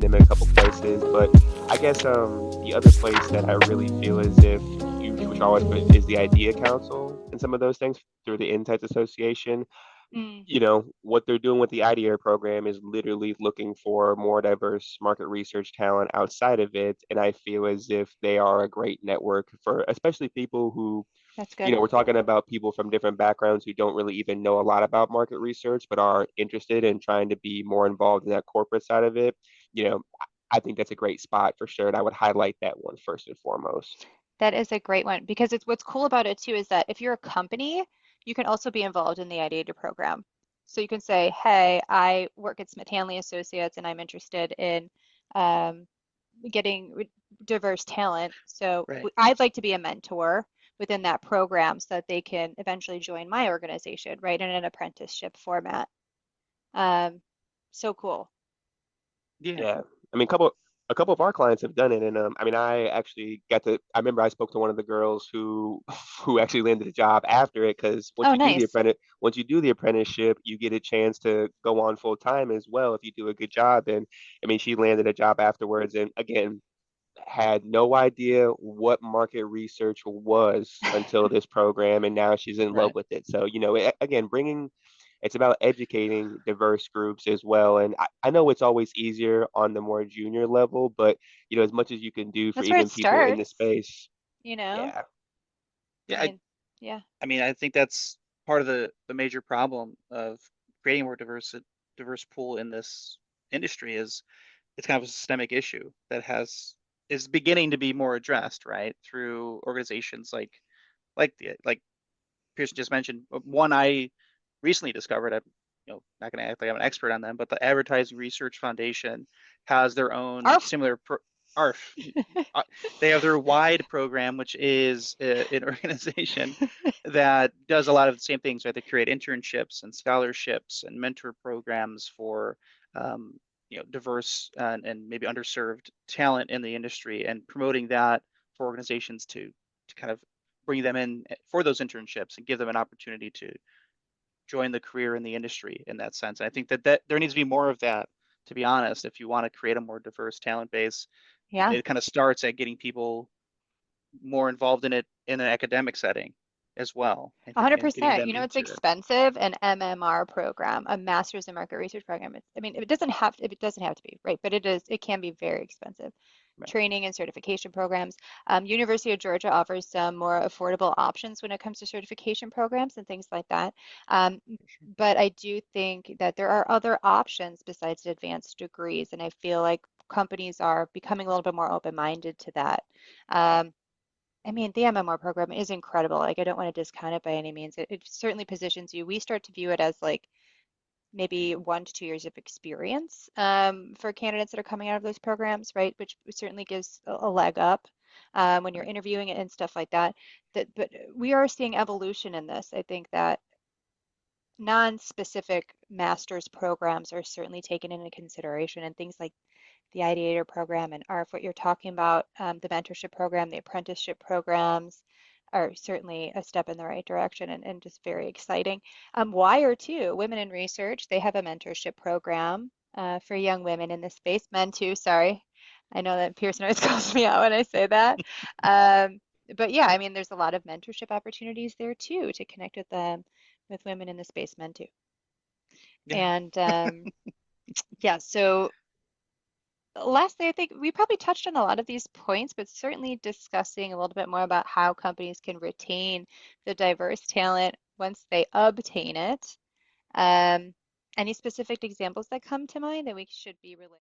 them in a couple places, but I guess the other place that I really feel as if you should always put is the Idea Council and some of those things through the Insights Association. Mm, What they're doing with the IDEA program is literally looking for more diverse market research talent outside of it. And I feel as if they are a great network for especially people who, that's good. we're talking about people from different backgrounds who don't really even know a lot about market research, but are interested in trying to be more involved in that corporate side of it. You know, I think that's a great spot for sure. And I would highlight that one first and foremost. That is a great one because it's what's cool about it too is that if you're a company, you can also be involved in the ideator program. So you can say, hey, I work at Smith Hanley Associates and I'm interested in um, getting diverse talent. So Right. I'd like to be a mentor within that program so that they can eventually join my organization, right, in an apprenticeship format. Um, so cool. Yeah. Yeah, I mean, a couple of our clients have done it, and I mean, I actually got to. I remember I spoke to one of the girls who who actually landed a job after it because Oh, nice. once you do the apprenticeship, you get a chance to go on full time as well if you do a good job. And I mean, she landed a job afterwards, and again, had no idea what market research was until this program, and now she's in love Right. with it. So, again, it's about educating diverse groups as well. And I know it's always easier on the more junior level, but, as much as you can do for That's where it even people in the starts, space, you know? yeah, I Yeah. mean, yeah, I mean, I think that's part of the major problem of creating a more diverse pool in this industry is it's kind of a systemic issue that has is beginning to be more addressed, right, through organizations like Pearson just mentioned. One I recently discovered. I'm not going to act like I'm an expert on them, but the Advertising Research Foundation has their own ARF. similar ARF. Uh, They have their WIDE program, which is an organization that does a lot of the same things, right? They create internships and scholarships and mentor programs for um, diverse and maybe underserved talent in the industry, and promoting that for organizations to kind of bring them in for those internships and give them an opportunity to join the career in the industry in that sense. And I think that there needs to be more of that, to be honest, if you want to create a more diverse talent base. Yeah, It kind of starts at getting people more involved in it in an academic setting as well, and getting 100%. them You know, it's into expensive, an MMR program, a Master's in Market Research program. I mean, it doesn't have to be, right? But it can be very expensive. right. Training and certification programs. University of Georgia offers some more affordable options when it comes to certification programs and things like that. Um, but I do think that there are other options besides advanced degrees, and I feel like companies are becoming a little bit more open-minded to that. Um, I mean, the MMR program is incredible. Like, I don't want to discount it by any means. It certainly positions you. We start to view it as like maybe 1 to 2 years of experience for candidates that are coming out of those programs, right? Which certainly gives a leg up when you're Right. interviewing and stuff like that. But we are seeing evolution in this. I think that non-specific master's programs are certainly taken into consideration, and things like the ideator program and ARF, what you're talking about, the mentorship program, the apprenticeship programs are certainly a step in the right direction and just very exciting. WIRE too, Women in Research, they have a mentorship program for young women in this space, men too, sorry. I know that Pearson always calls me out when I say that. Um, but yeah, I mean, there's a lot of mentorship opportunities there too to connect with them, with women in the space, men too. Yeah. And yeah, so lastly, I think we probably touched on a lot of these points, but certainly discussing a little bit more about how companies can retain the diverse talent once they obtain it. Um, any specific examples that come to mind that we should be related?